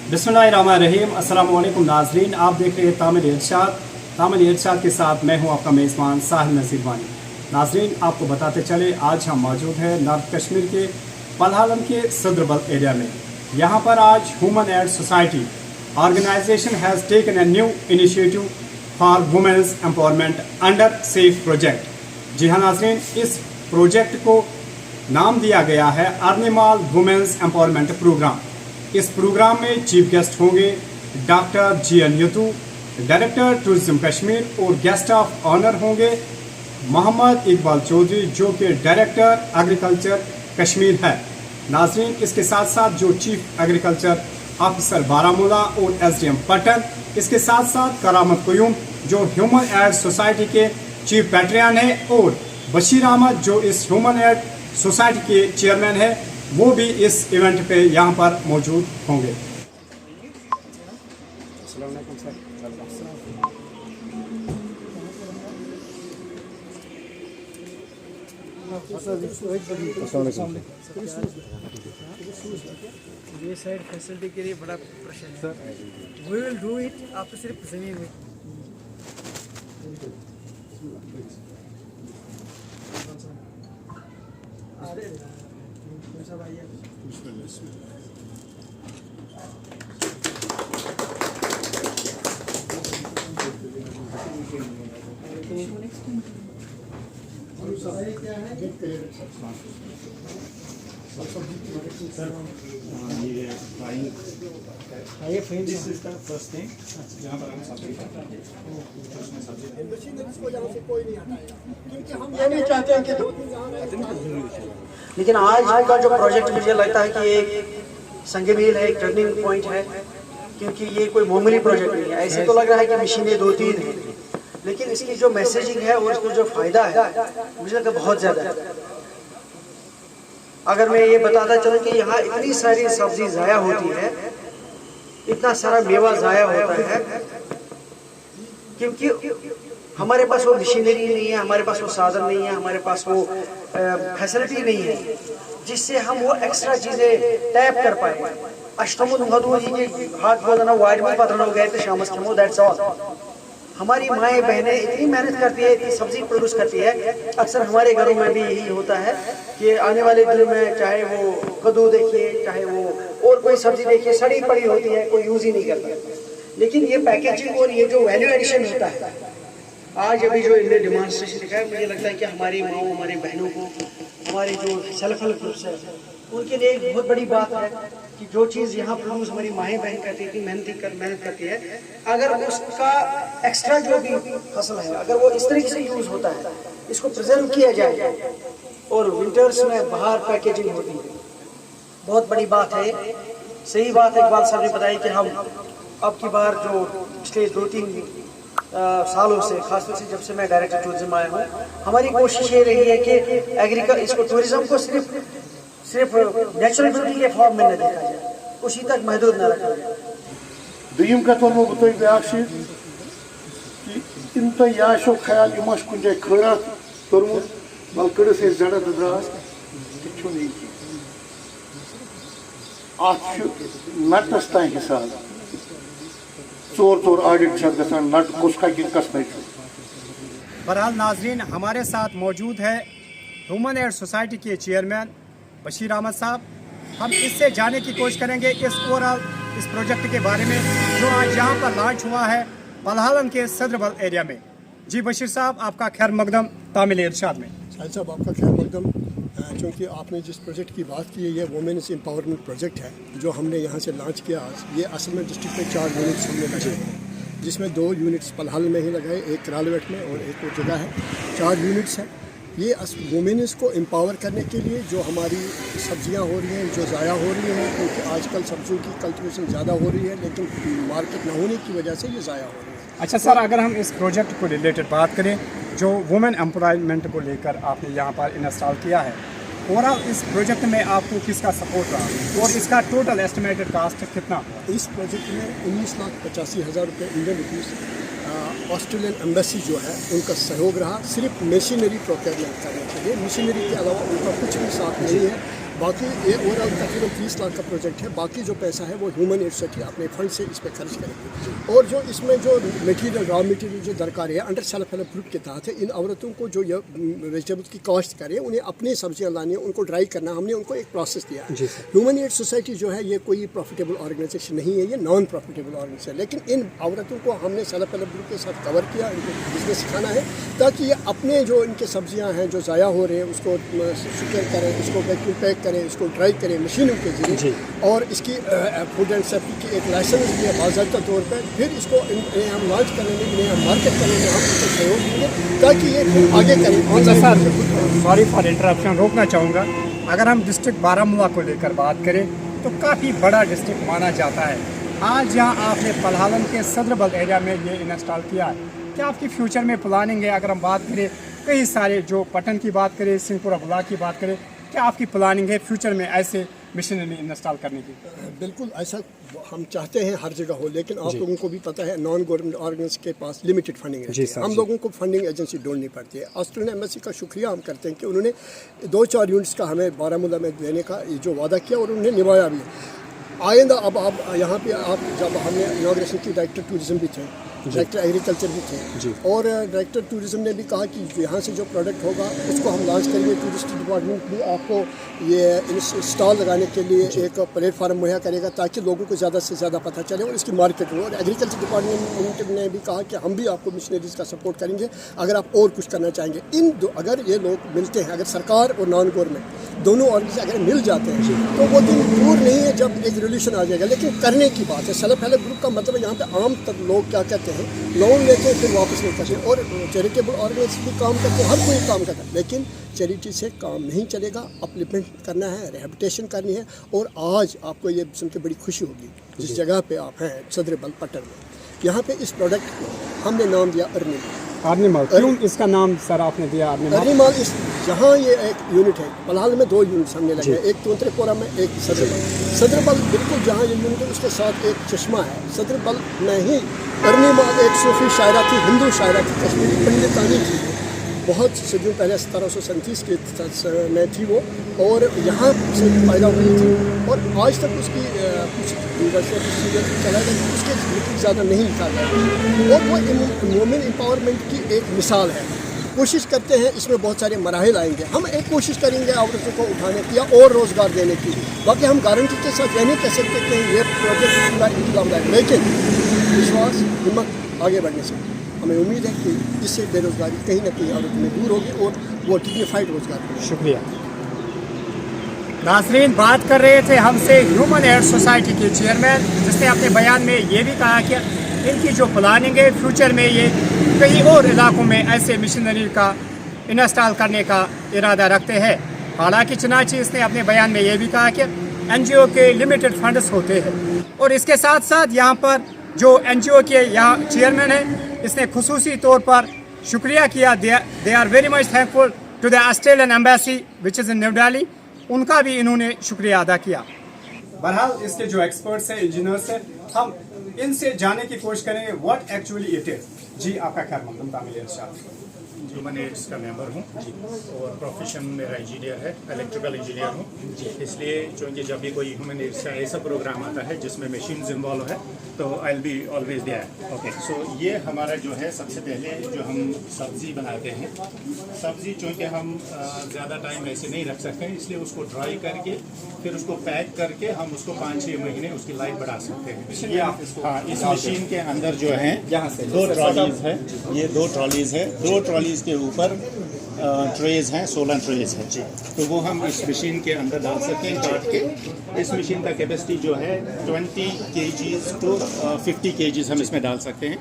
बिस्मिल्लाहिर्रहमानिर्रहीम। अस्सलाम वालेकुम नाज़रीन, आप देख रहे हैं तामिल इरशाद के साथ मैं हूं आपका मेज़बान साहिल नसीर वानी। नाज़रीन, आपको बताते चले आज हम मौजूद हैं नॉर्थ कश्मीर के पलहालन के सदरबल एरिया में। यहां पर आज human aid society organisation has taken a new initiative for women's empowerment under safe project. जी हाँ नाज़रीन, इस प्रोजेक्ट को नाम दिया गया है अर्निमाल वुमेन्स एम्पावरमेंट प्रोग्राम। इस प्रोग्राम में चीफ गेस्ट होंगे doctor G N. Yatoo, director tourism Kashmir, और गेस्ट ऑफ ऑनर होंगे मोहम्मद इकबाल चौधरी जो कि डायरेक्टर एग्रीकल्चर कश्मीर है। नाजरीन, इसके साथ साथ जो चीफ एग्रीकल्चर ऑफिसर बारामूला और एसडीएम पटन, इसके साथ साथ करामत कुयूम जो ह्यूमन एड सोसाइटी के चीफ पैट्रियन है, और बशीर अहमद जो इस ह्यूमन एड सोसाइटी के चेयरमैन है, वो भी इस इवेंट पे यहाँ पर मौजूद होंगे। ये साइड फैसिलिटी के लिए बड़ा प्रश्न है। वी विल डू इट, आप तो सिर्फ जमीन में लेकिन आज का जो प्रोजेक्ट मुझे लगता है कि एक संगमील है, एक टर्निंग पॉइंट है, क्योंकि ये कोई मामूली प्रोजेक्ट नहीं है। ऐसे तो लग रहा है कि मशीनें 2-3 हैं, लेकिन इसकी जो मैसेजिंग है और इसको जो फायदा है मुझे लगता है बहुत ज्यादा है। अगर मैं ये बताता चलूं कि यहाँ इतनी सारी सब्जी ज़ाया होती है, इतना सारा मेवा ज़ाया होता है, क्योंकि हमारे पास वो मशीनरी नहीं है, हमारे पास वो साधन नहीं है, हमारे पास वो फैसिलिटी नहीं है जिससे हम वो एक्स्ट्रा चीज़ें टैप कर पाए। अष्टमुद मधु ये हाथ बोलना वाइड में पतना हो गए थे शामस खमो, दैट्स ऑल। हमारी माएँ बहनें इतनी मेहनत करती है, इतनी सब्जी प्रोड्यूस करती है। अक्सर हमारे घरों में भी यही होता है कि आने वाले दिनों में चाहे वो कद्दू देखिए, चाहे वो और कोई सब्जी देखिए, सड़ी पड़ी होती है, कोई यूज़ ही नहीं करता। लेकिन ये पैकेजिंग और ये जो वैल्यू एडिशन होता है, आज अभी जो इन्हें डिमॉन्स्ट्रेशन दिखाया, मुझे लगता है कि हमारी माओ, हमारी बहनों को, हमारे जो सेल्फ हेल्प ग्रुप्स है, उनके लिए एक बहुत बड़ी बात है कि जो चीज़ यहाँ प्रोड्यूस हमारी माएँ बहन करती थी, मेहनत करती है, अगर उसका एक्स्ट्रा जो भी फसल है, अगर वो इस तरीके से यूज़ होता है, इसको प्रिजर्व किया जाए और विंटर्स में बाहर पैकेजिंग होती है, बहुत बड़ी बात है। सही बात है, इकबाल साहब ने बताई कि हम अब की बार जो पिछले 2-3 सालों से, खासतौर से जब से मैं डायरेक्टर टूरिज्म आया हूँ, हमारी कोशिश ये रही है कि इसको टूरिज्म को सिर्फ नेचुरल ब्यूटी के फॉर्म में न देखा जाए, उसी तक महदूद न रखा जाए। दुम कथ वो तुम ब्या इन तुम यह ख्याल यम कुछ जाए खरात कर्मुत बल कड़स जड़ तो द्रास नटस तान हिसाब 4 ऑडिट गसान नट कुछ कस में। बहरहाल नाजरीन, हमारे साथ मौजूद है ह्यूमन एड सोसाइटी के चेयरमैन बशीर अहमद साहब। हम इससे जानने की कोशिश करेंगे इस ओवरऑल इस प्रोजेक्ट के बारे में जो आज यहाँ पर लॉन्च हुआ है पलहालन के सदरबल एरिया में। जी बशीर साहब, आपका खैर मकदम तामिल इरशाद में। साहिल साहब, आपका खैर मकदम। चूँकि आपने जिस प्रोजेक्ट की बात की है, ये वुमेन्स एम्पावरमेंट प्रोजेक्ट है जो हमने यहाँ से लॉन्च किया आज। ये असल में डिस्ट्रिक्ट में 4 यूनिट्स हमने लगाए हैं, जिसमें 2 यूनिट्स पलहाल में ही लगाए, एक करालवेट में और एक और जगह है। 4 यूनिट्स हैं। ये वुमेन्स को एम्पावर करने के लिए जो हमारी सब्जियां हो रही हैं, जो ज़ाया हो रही हैं, क्योंकि आजकल सब्जियों की कल्टीवेशन ज़्यादा हो रही है, लेकिन मार्केट न होने की वजह से ये ज़ाया हो रही है। अच्छा सर, अगर हम इस प्रोजेक्ट को रिलेटेड बात करें जो वुमेन एम्प्लॉयमेंट को लेकर आपने यहाँ पर इंस्टॉल किया है, ओवरऑल इस प्रोजेक्ट में आपको किसका सपोर्ट रहा और इसका टोटल एस्टिमेटेड कास्ट कितना? इस प्रोजेक्ट में 19,85,000 रुपये इंडियन रुपीज़ ऑस्ट्रेलियन एम्बेसी जो है उनका सहयोग रहा, सिर्फ मशीनरी प्रोक्योरमेंट करने के लिए। मशीनरी के अलावा उनका कुछ भी साथ नहीं है। बाकी ये ओवरऑल तकरीबन 30 लाख का प्रोजेक्ट है। बाकी जो पैसा है वो ह्यूमन एड सोसाइटी अपने फंड से इस पर खर्च करेगी। और जो इसमें जो मटेरियल रॉ मटेरियल जो दरकार है अंडर सेल्फ हेल्प ग्रुप के तहत है, इन औरतों को जो ये वेजिटेबल्स की काश्त करें उन्हें अपनी सब्जियां लानी है, उनको ड्राई करना, हमने उनको एक प्रोसेस दिया है। ह्यूमन एड सोसाइटी जो है ये कोई प्रॉफिटेबल ऑर्गेनाइजेशन नहीं है, ये नॉन प्रॉफिटेबल ऑर्गेनाइजेशन है। लेकिन इन औरतों को हमने सेल्फ हेल्प ग्रुप के साथ कवर किया, इनको बिजनेस सिखाना है ताकि ये अपने जो इनके सब्जियां हैं जो ज़ाया हो रहे हैं उसको सुकेर करें, उसको वैक्यूम पैक करें, उसको ड्राई करें मशीनों के जरिए, और इसकी फूड एंड सेफ्टी की एक लाइसेंस भी है बाज़ाब्ता तौर पर। फिर इसको हम लॉन्च करने में, इन्हें हम मार्केट करने में हम उनको सहयोग देंगे ताकि ये फिर आगे करें। सर सॉरी फॉर इंटरप्शन, रोकना चाहूँगा। अगर हम डिस्ट्रिक्ट बारामूला को लेकर बात करें तो काफ़ी बड़ा डिस्ट्रिक्ट माना जाता है। आज यहाँ आपने पलहालन के सदरबल एरिया में ये इंस्टॉल किया है, क्या आपकी फ्यूचर में प्लानिंग है? अगर हम बात करें कई सारे जो पटन की बात करें, सिंहपुरा ब्लॉक की बात करें, क्या आपकी प्लानिंग है फ्यूचर में ऐसे मशीनरी इंस्टॉल करने की? बिल्कुल ऐसा हम चाहते हैं हर जगह हो, लेकिन आप लोगों को भी पता है नॉन गवर्नमेंट ऑर्गेनाइजेशन के पास लिमिटेड फंडिंग है। हम लोगों को फंडिंग एजेंसी ढूंढनी पड़ती है। ऑस्ट्रेलियन एम्बेसी का शुक्रिया हम करते हैं कि उन्होंने 2-4 यूनिट्स का हमें बारामूला में देने का जो वादा किया और उन्होंने निभाया भी। आइंदा अब आप यहाँ पे आप जब हमने इनॉग्रेशन की डायरेक्टर टूरिज़्म भी थे, डायरेक्टर एग्रीकल्चर भी थे, और डायरेक्टर टूरिज़्म ने भी कहा कि यहाँ से जो प्रोडक्ट होगा उसको हम लॉन्च करेंगे। टूरिस्ट डिपार्टमेंट भी आपको ये स्टॉल लगाने के लिए एक प्लेटफार्म मुहैया करेगा ताकि लोगों को ज़्यादा से ज़्यादा पता चले और इसकी मार्केट हो। और एग्रीकल्चर डिपार्टमेंट ने भी कहा कि हम भी आपको मिशनरीज़ का सपोर्ट करेंगे अगर आप और कुछ करना चाहेंगे। अगर ये लोग मिलते हैं, अगर सरकार और नॉन गवर्नमेंट दोनों ऑर्गेनाइजेशन अगर मिल जाते हैं तो वो दिन दूर नहीं है जब एक रेवोल्यूशन आ जाएगा। लेकिन करने की बात है। सेल्फ हेल्प ग्रुप का मतलब यहाँ पे आम तक लोग क्या कहते हैं, लोन लेते हैं फिर वापस नहीं करते, और चैरिटेबल ऑर्गेनाइजेशन भी काम करते हैं, हर कोई काम करता है, लेकिन चैरिटी से काम नहीं चलेगा। अपलिफ्टमेंट करना है, रिहेबिलिटेशन करनी है। और आज आपको ये सुन के बड़ी खुशी होगी जिस जगह पे आप हैं सदरबल पटन में, यहाँ पे इस प्रोडक्ट को हमने नाम दिया आर्मी माल। क्यों इसका नाम सर आपने दिया आर्मी माल? इस जहाँ ये एक यूनिट है, पलहाल में 2 यूनिट्स हमने लगाए, एक तोंतरेपोरा में, एक सदरबल। सदरबल बिल्कुल जहाँ ये यूनिट है उसके साथ एक चश्मा है। सदरबल में ही अर्नी माल एक सूफी शायरा थी, हिंदू शायरा थी, कश्मीरी पंडितानी थी, बहुत सदियों पहले 1737 के में थी वो, और यहाँ से पैदा हुई थी। और आज तक उसकी कुछ चला गया, उसके लिखी ज़्यादा नहीं लिखा गया, और वो वुमेन एम्पावरमेंट की एक मिसाल है। कोशिश करते हैं, इसमें बहुत सारे मराहिल आएंगे, हम एक कोशिश करेंगे औरतों को उठाने की या और रोज़गार देने की। बाकी हम गारंटी के साथ ये नहीं कह सकते कि ये प्रोजेक्ट पूरा इंतजाम है, लेकिन विश्वास, हिम्मत आगे बढ़ने से हमें उम्मीद है कि इससे बेरोज़गारी कहीं ना कहीं औरतों में दूर होगी और वो डिग्निफाइड रोज़गार होगी। शुक्रिया। नाज़रीन, बात कर रहे थे हमसे ह्यूमन एड सोसाइटी के चेयरमैन, जिसने अपने बयान में ये भी कहा कि इनकी जो प्लानिंग है फ्यूचर में ये कई और इलाकों में ऐसे मशीनरी का इंस्टॉल करने का इरादा रखते हैं। हालांकि चुनांचे इसने अपने बयान में ये भी कहा कि NGO के लिमिटेड फंड्स होते हैं, और इसके साथ साथ यहाँ पर जो NGO के यहाँ चेयरमैन हैं, इसने खुसूसी तौर पर शुक्रिया किया। They are very much thankful to the Australian embassy which is in New Delhi, उनका भी इन्होंने शुक्रिया अदा किया। बहरहाल इसके जो एक्सपर्ट्स हैं, इंजीनियर्स हैं, हम इनसे जानने की कोशिश करेंगे व्हाट एक्चुअली इट इज़। जी, आपका खैर मकदम तामिल इरशाद। ह्यूमन एड्स का मेंबर हूँ और प्रोफेशन मेरा इंजीनियर है, इलेक्ट्रिकल इंजीनियर हूँ। इसलिए चूँकि जब भी कोई ह्यूमन एड्स का ऐसा प्रोग्राम आता है जिसमें मशीन्स इन्वॉल्व है तो I will be always there. Okay, so ये हमारा जो है सबसे पहले जो हम सब्ज़ी बनाते हैं, सब्ज़ी चूँकि हम ज़्यादा टाइम ऐसे नहीं रख सकते हैं, इसलिए उसको ड्राई करके फिर उसको पैक करके हम उसको 5-6 महीने उसकी लाइफ बढ़ा सकते हैं। ये हाँ, इस मशीन के अंदर जो है 2 ट्रॉलीज़ है, ये 2 ट्रॉलीज़ है, 2 ट्रॉलीज़ के ऊपर ट्रेज हैं, 16 ट्रेज हैं जी। तो वो हम इस मशीन के अंदर डाल सकते हैं काट के। इस मशीन का कैपेसिटी जो है 20 kgs to 50 kgs हम इसमें डाल सकते हैं।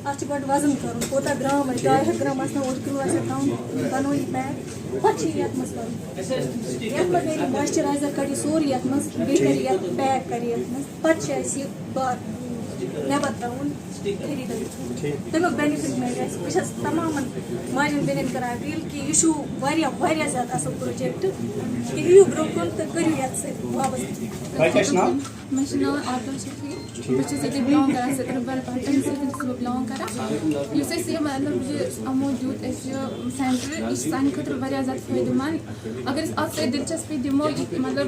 अत वजन कर कोता ग्राम 200 ग्राम 1 किलो बनो यह पैक पे मॉइस्चराइजर कड़ी सोरी ये पैक कर बार नबर त्रवन खरीद तमिक बेनिफिट मिले। तमाम माजन बेन कर अपील कि यह ज़्यादा असल प्रोजेक्ट कि यू ब्रो कुन तो करू ये वापस। नाम मे नाम आदम शफी। بہت بلانگ کران ستربل پٹن سے بلانگ کران یہ مطلب یمو دیت سینٹر یہ سان خاطر واریاہ زیادہ فائدہ مند اگر ات سۭتۍ دلچسپی دمو مطلب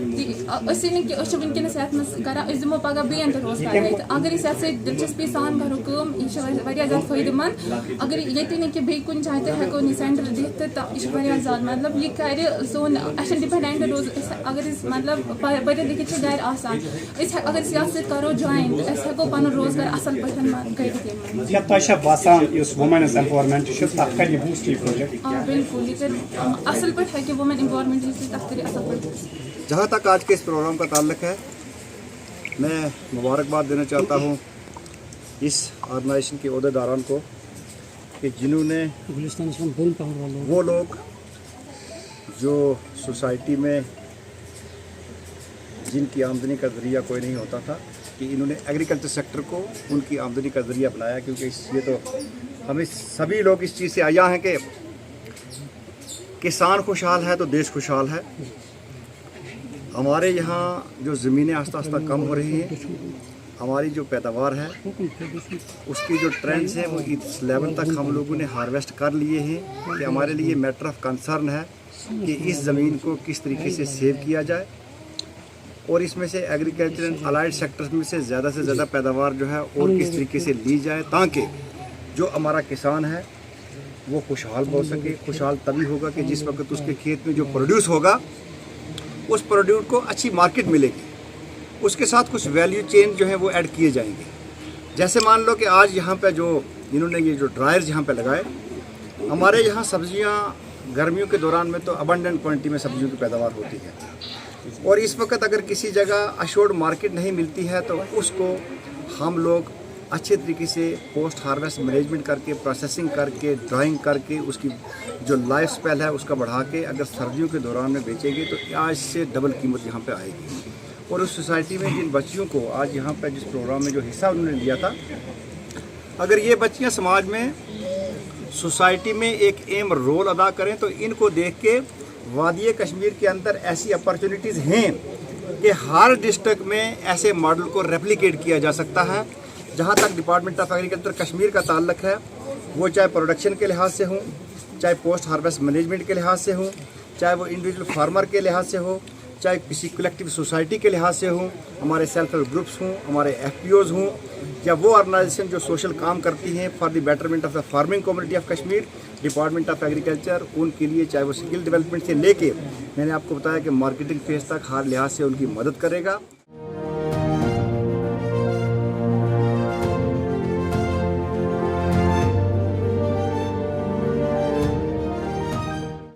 اسی نہٕ کہ ونکس یتھ مز کران اس دمو پگہ بیٚین تہِ روزگار ییٚتہِ اگر أسۍ یتھ سۭتۍ دلچسپی سان کرو کٲم یہ واریاہ زیادہ فائدہ مند اگر ییٚتہِ نہٕ کہ بیٚیہِ کُنہِ جایہِ تہِ ہیٚکو نہٕ سینٹر دِتھ تہٕ یہ واریاہ زیادہ مطلب یہ کرِ سون اَسہِ ڈِپٮ۪نڈنٹ روز اگر أسۍ مطلب پٔرِتھ لیکھِتھ چھِ گرِ آسان أسۍ اگر أسۍ یتھ سۭتۍ کرو جوین تہٕ أسۍ ہیٚکو پنُن روزگار اصل پٲٹھۍ کٔرِتھ کیا تۄہہِ چھا باسان یُس وومینز ایمپاورمنٹ چھُ تتھ کَرِ یہِ بوٗسٹ یہِ پروجیکٹ؟ بالکل یہ کر اصل پٲٹھۍ ہیٚکہِ وومین امپاورمنٹ یُس تتھ کٔرِ اصل پٲٹھۍ. جہاں تک آج کے اس پروگرام کا تعلق ہے میں مبارکباد دینا چاہتا ہوں اس آرگنائزیشن کے عہدیداران کو کہ جنہوں نے وہ لوگ جو سوسائٹی میں جن کی آمدنی کا ذریعہ کوئی نہیں ہوتا تھا کہ انہوں نے ایگریکلچر سیکٹر کو ان کی آمدنی کا ذریعہ بنایا کیونکہ یہ تو ہمیں سبھی لوگ اس چیز سے آگاہ ہیں کہ کسان خوشحال ہے تو دیش خوشحال ہے. ہمارے یہاں جو زمینیں آہستہ آہستہ کم ہو رہی ہیں ہماری جو پیداوار ہے اس کی جو ٹرینڈز ہیں وہ اس لیول تک ہم لوگوں نے ہارویسٹ کر لیے ہیں کہ ہمارے لیے میٹر آف کنسرن ہے کہ اس زمین کو کس طریقے سے سیو کیا جائے اور اس میں سے ایگریکلچر اینڈ الائڈ سیکٹرز میں سے زیادہ پیداوار جو ہے اور کس طریقے سے لی جائے تاکہ جو ہمارا کسان ہے وہ خوشحال ہو سکے. خوشحال تبھی ہوگا کہ جس وقت اس کے کھیت میں جو پروڈیوس ہوگا اس پروڈیوس کو اچھی مارکیٹ ملے گی, اس کے ساتھ کچھ ویلیو چین جو ہیں وہ ایڈ کیے جائیں گے. جیسے مان لو کہ آج یہاں پہ جو انہوں نے یہ جو ڈرائرز یہاں پہ لگائے, ہمارے یہاں سبزیاں گرمیوں کے دوران میں تو ابنڈنٹ کوانٹٹی میں سبزیوں کی پیداوار ہوتی ہے اور اس وقت اگر کسی جگہ اشورڈ مارکیٹ نہیں ملتی ہے تو اس کو ہم لوگ اچھے طریقے سے پوسٹ ہارویسٹ مینجمنٹ کر کے پروسیسنگ کر کے ڈرائنگ کر کے اس کی جو لائف اسپیل ہے اس کا بڑھا کے اگر سردیوں کے دوران میں بیچیں گے تو آج سے ڈبل قیمت یہاں پہ آئے گی. اور اس سوسائٹی میں جن بچیوں کو آج یہاں پہ جس پروگرام میں جو حصہ انہوں نے لیا تھا, اگر یہ بچیاں سماج میں سوسائٹی میں ایک اہم رول ادا کریں تو ان کو دیکھ کے وادی کشمیر کے اندر ایسی اپرچونیٹیز ہیں کہ ہر ڈسٹرکٹ میں ایسے ماڈل کو ریپلیکیٹ کیا جا سکتا ہے. جہاں تک ڈپارٹمنٹ آف ایگریکلچر کشمیر کا تعلق ہے وہ چاہے پروڈکشن کے لحاظ سے ہوں, چاہے پوسٹ ہارویسٹ مینجمنٹ کے لحاظ سے ہوں, چاہے وہ انڈیویجول فارمر کے لحاظ سے ہو, چاہے کسی کلیکٹیو سوسائٹی کے لحاظ سے ہوں, ہمارے سیلف ہیلپ گروپس ہوں, ہمارے ایف پی اوز ہوں, یا وہ آرگنائزیشن جو سوشل کام کرتی ہیں for the betterment of the farming community of Kashmir, department of agriculture ان کے لیے چاہے وہ اسکل ڈیولپمنٹ سے لے کے میں نے آپ کو بتایا کہ مارکیٹنگ فیز تک ہر لحاظ سے ان کی مدد کرے گا.